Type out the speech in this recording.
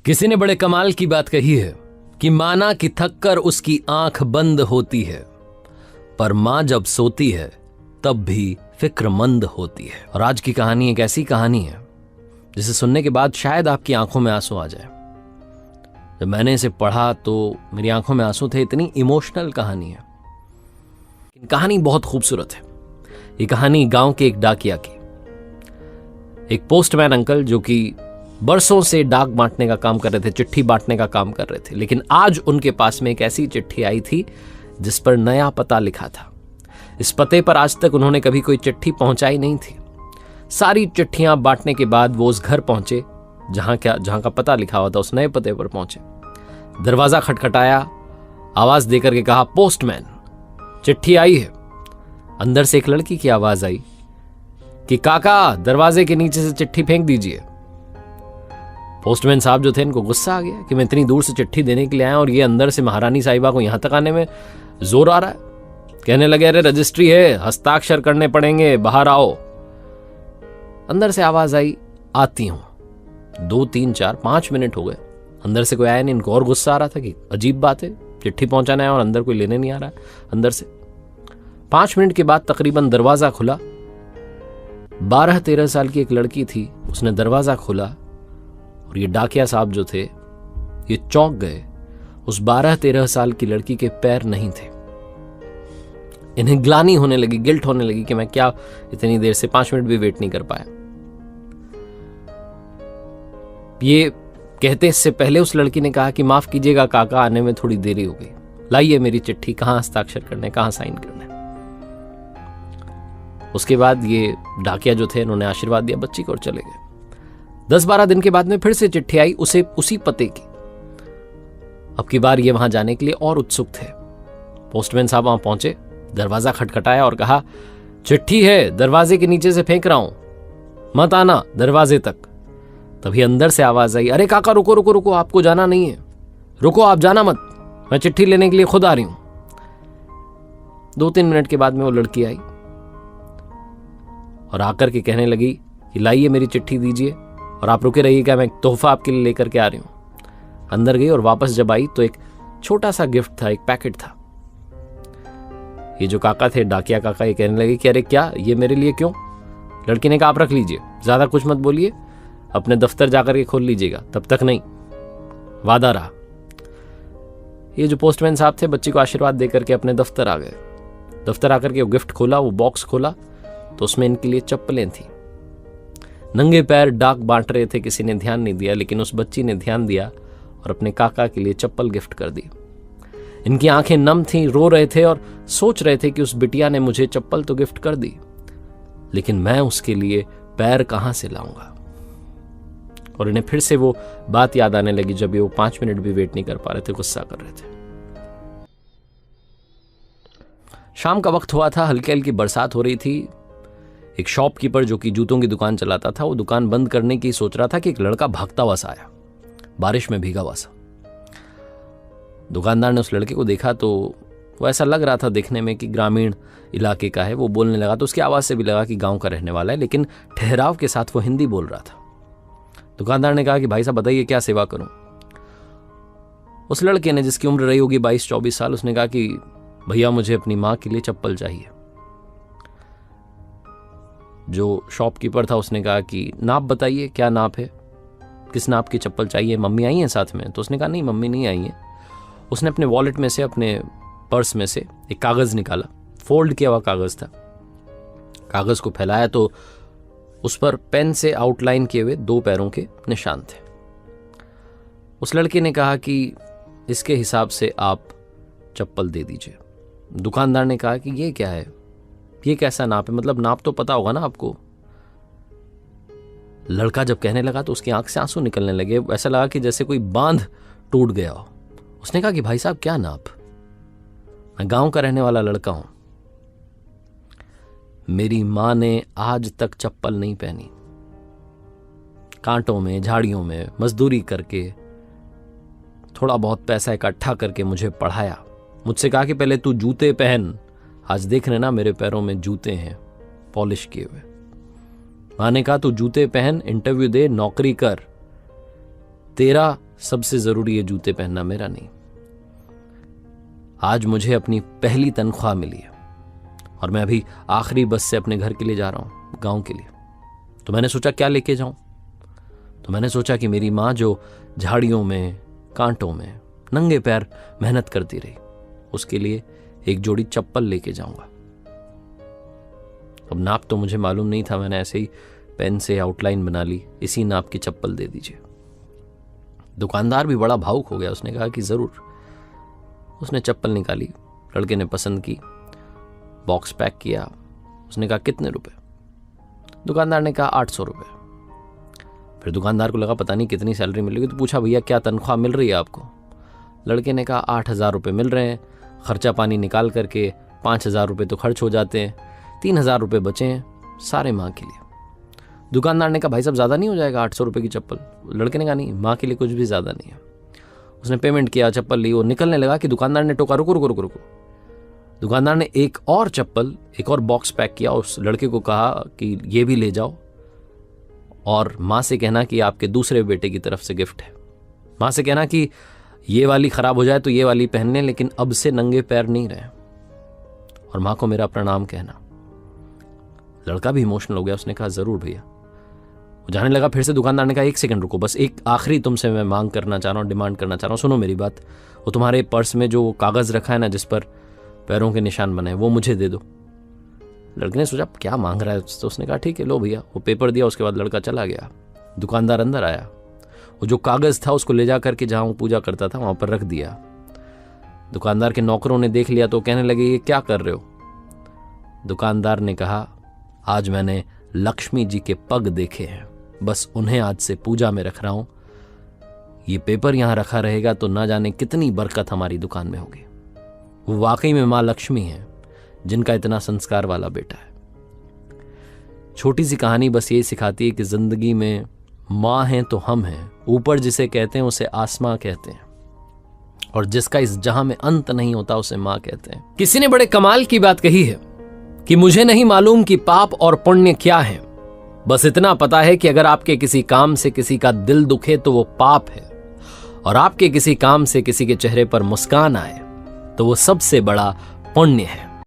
किसी ने बड़े कमाल की बात कही है कि माना कि थक कर उसकी आंख बंद होती है, पर मां जब सोती है तब भी फिक्रमंद होती है। और आज की कहानी एक ऐसी कहानी है जिसे सुनने के बाद शायद आपकी आंखों में आंसू आ जाए। जब मैंने इसे पढ़ा तो मेरी आंखों में आंसू थे। इतनी इमोशनल कहानी है, कहानी बहुत खूबसूरत है। ये कहानी गांव के एक डाकिया की, एक पोस्टमैन अंकल जो कि बरसों से डाक बांटने का काम कर रहे थे, चिट्ठी बांटने का काम कर रहे थे, लेकिन आज उनके पास में एक ऐसी चिट्ठी आई थी जिस पर नया पता लिखा था। इस पते पर आज तक उन्होंने कभी कोई चिट्ठी पहुंचाई नहीं थी। सारी चिट्ठियां बांटने के बाद वो उस घर पहुंचे जहां का पता लिखा हुआ था। उस नए पते पर पहुंचे, दरवाजा खटखटाया, आवाज देकर के कहा, पोस्टमैन, चिट्ठी आई है। अंदर से एक लड़की की आवाज आई कि काका, दरवाजे के नीचे से चिट्ठी फेंक दीजिए। पोस्टमैन साहब जो थे, इनको गुस्सा आ गया कि मैं इतनी दूर से चिट्ठी देने के लिए आया और ये अंदर से महारानी साहिबा को यहां तक आने में जोर आ रहा है। कहने लगे, अरे रजिस्ट्री है, हस्ताक्षर करने पड़ेंगे, बाहर आओ। अंदर से आवाज आई, आती हूं। 2 3 4 5 मिनट हो गए, अंदर से कोई आया नहीं। इनको और गुस्सा आ रहा था कि अजीब बात है, चिट्ठी पहुंचाना है और अंदर कोई लेने नहीं आ रहा है। अंदर से 5 मिनट के बाद तकरीबन दरवाजा खुला। 12-13 साल की एक लड़की थी, उसने दरवाजा खोला और ये डाकिया साहब जो थे ये चौंक गए। उस 12-13 साल की लड़की के पैर नहीं थे। इन्हें ग्लानि होने लगी, गिल्ट होने लगी कि मैं क्या इतनी देर से 5 मिनट भी वेट नहीं कर पाया। ये कहते इससे पहले उस लड़की ने कहा कि माफ कीजिएगा काका, आने में थोड़ी देरी हो गई, लाइए मेरी चिट्ठी, कहां हस्ताक्षर करने, कहां साइन करने। उसके बाद ये डाकिया जो थे, इन्होंने आशीर्वाद दिया बच्ची को और चले गए। 10-12 दिन के बाद में फिर से चिट्ठी आई, उसी पते की। अब की बार ये वहां जाने के लिए और उत्सुक थे। पोस्टमैन साहब वहां पहुंचे, दरवाजा खटखटाया और कहा, चिट्ठी है, दरवाजे के नीचे से फेंक रहा हूं, मत आना दरवाजे तक। तभी अंदर से आवाज आई, अरे काका रुको रुको रुको, आपको जाना नहीं है, रुको, आप जाना मत, मैं चिट्ठी लेने के लिए खुद आ रही हूं। 2-3 मिनट के बाद में वो लड़की आई और आकर के कहने लगी कि लाइए मेरी चिट्ठी दीजिए और आप रुके रहिएगा, मैं एक तोहफा आपके लिए लेकर के आ रही हूं। अंदर गई और वापस जब आई तो एक छोटा सा गिफ्ट था, एक पैकेट था। ये जो काका थे, डाकिया काका, ये कहने लगे कि अरे क्या, ये मेरे लिए क्यों? लड़की ने कहा, आप रख लीजिए, ज्यादा कुछ मत बोलिए, अपने दफ्तर जाकर के खोल लीजिएगा, तब तक नहीं, वादा रहा। ये जो पोस्टमैन साहब थे, बच्ची को आशीर्वाद देकर के अपने दफ्तर आ गए। दफ्तर आकर के वो गिफ्ट खोला, वो बॉक्स खोला तो उसमें इनके लिए चप्पलें थी। नंगे पैर डाक बांट रहे थे, किसी ने ध्यान नहीं दिया, लेकिन उस बच्ची ने ध्यान दिया और अपने काका के लिए चप्पल गिफ्ट कर दी। इनकी आंखें नम थीं, रो रहे थे और सोच रहे थे कि उस बिटिया ने मुझे चप्पल तो गिफ्ट कर दी, लेकिन मैं उसके लिए पैर कहां से लाऊंगा। और इन्हें फिर से वो बात याद आने लगी जब ये वो 5 मिनट भी वेट नहीं कर पा रहे थे, गुस्सा कर रहे थे। शाम का वक्त हुआ था, हल्की हल्की बरसात हो रही थी। एक शॉपकीपर जो कि जूतों की दुकान चलाता था, वो दुकान बंद करने की सोच रहा था कि एक लड़का भागता हुआ सा आया, बारिश में भीगा हुआ सा। दुकानदार ने उस लड़के को देखा तो वो ऐसा लग रहा था देखने में कि ग्रामीण इलाके का है। वो बोलने लगा तो उसकी आवाज से भी लगा कि गांव का रहने वाला है, लेकिन ठहराव के साथ वो हिंदी बोल रहा था। दुकानदार ने कहा कि भाई साहब बताइए क्या सेवा करूं। उस लड़के ने, जिसकी उम्र रही होगी 22-24 साल, उसने कहा कि भैया मुझे अपनी मां के लिए चप्पल चाहिए। जो शॉपकीपर था उसने कहा कि नाप बताइए, क्या नाप है, किस नाप की चप्पल चाहिए, मम्मी आई है साथ में? तो उसने कहा नहीं, मम्मी नहीं आई है। उसने अपने वॉलेट में से, अपने पर्स में से एक कागज निकाला, फोल्ड किया हुआ कागज था। कागज को फैलाया तो उस पर पेन से आउटलाइन किए हुए 2 पैरों के निशान थे। उस लड़के ने कहा कि इसके हिसाब से आप चप्पल दे दीजिए। दुकानदार ने कहा कि ये क्या है, ये कैसा नाप है, मतलब नाप तो पता होगा ना आपको। लड़का जब कहने लगा तो उसकी आंख से आंसू निकलने लगे, ऐसा लगा कि जैसे कोई बांध टूट गया हो। उसने कहा कि भाई साहब क्या नाप, मैं गांव का रहने वाला लड़का हूं, मेरी मां ने आज तक चप्पल नहीं पहनी। कांटों में, झाड़ियों में मजदूरी करके थोड़ा बहुत पैसा इकट्ठा करके मुझे पढ़ाया। मुझसे कहा कि पहले तू जूते पहन, आज देख रहे ना मेरे पैरों में जूते हैं पॉलिश किए हुए। मां ने कहा तू जूते पहन, इंटरव्यू दे, नौकरी कर, तेरा सबसे जरूरी है जूते पहनना, मेरा नहीं। आज मुझे अपनी पहली तनख्वाह मिली है और मैं अभी आखिरी बस से अपने घर के लिए जा रहा हूं, गांव के लिए। तो मैंने सोचा क्या लेके जाऊं। तो मैंने सोचा कि मेरी मां जो झाड़ियों में, कांटों में नंगे पैर मेहनत करती रही, उसके लिए एक जोड़ी चप्पल लेके जाऊंगा। अब नाप तो मुझे मालूम नहीं था, मैंने ऐसे ही पेन से आउटलाइन बना ली, इसी नाप की चप्पल दे दीजिए। दुकानदार भी बड़ा भावुक हो गया, उसने कहा कि जरूर। उसने चप्पल निकाली, लड़के ने पसंद की, बॉक्स पैक किया। उसने कहा कितने रुपए? दुकानदार ने कहा 800 रुपए। फिर दुकानदार को लगा पता नहीं कितनी सैलरी मिलेगी, तो पूछा भैया क्या तनख्वाह मिल रही है आपको? लड़के ने कहा 8,000 रुपये मिल रहे हैं, खर्चा पानी निकाल करके 5,000 रुपये तो खर्च हो जाते हैं, 3,000 रुपये बचे हैं सारे माँ के लिए। दुकानदार ने कहा भाई साहब ज़्यादा नहीं हो जाएगा 800 रुपये की चप्पल? लड़के ने कहा नहीं, माँ के लिए कुछ भी ज़्यादा नहीं है। उसने पेमेंट किया, चप्पल ली, वो निकलने लगा कि दुकानदार ने टोका रुको रुको रुको रुको। दुकानदार ने एक और चप्पल, एक और बॉक्स पैक किया, उस लड़के को कहा कि ये भी ले जाओ और माँ से कहना कि आपके दूसरे बेटे की तरफ से गिफ्ट है। माँ से कहना कि ये वाली खराब हो जाए तो ये वाली पहनने, लेकिन अब से नंगे पैर नहीं रहे, और माँ को मेरा प्रणाम कहना। लड़का भी इमोशनल हो गया, उसने कहा जरूर भैया। वो जाने लगा। फिर से दुकानदार ने कहा 1 सेकंड रुको, बस एक आखिरी तुमसे मैं मांग करना चाह रहा हूँ, डिमांड करना चाह रहा हूँ, सुनो मेरी बात। वो तुम्हारे पर्स में जो कागज रखा है ना जिस पर पैरों के निशान बने, वो मुझे दे दो। लड़के ने सोचा क्या मांग रहा है, तो उसने कहा ठीक है लो भैया। वो पेपर दिया, उसके बाद लड़का चला गया। दुकानदार अंदर आया, वो जो कागज था उसको ले जा करके जहां वो पूजा करता था वहां पर रख दिया। दुकानदार के नौकरों ने देख लिया तो कहने लगे ये क्या कर रहे हो? दुकानदार ने कहा आज मैंने लक्ष्मी जी के पग देखे हैं, बस उन्हें आज से पूजा में रख रहा हूं। ये पेपर यहां रखा रहेगा तो ना जाने कितनी बरकत हमारी दुकान में होगी। वो वाकई में मां लक्ष्मी है जिनका इतना संस्कार वाला बेटा है। छोटी सी कहानी बस ये सिखाती है कि जिंदगी में मां हैं तो हम हैं, ऊपर जिसे कहते हैं उसे आसमां कहते हैं, और जिसका इस जहां में अंत नहीं होता उसे मां कहते हैं। किसी ने बड़े कमाल की बात कही है कि मुझे नहीं मालूम कि पाप और पुण्य क्या है, बस इतना पता है कि अगर आपके किसी काम से किसी का दिल दुखे तो वो पाप है, और आपके किसी काम से किसी के चेहरे पर मुस्कान आए तो वो सबसे बड़ा पुण्य है।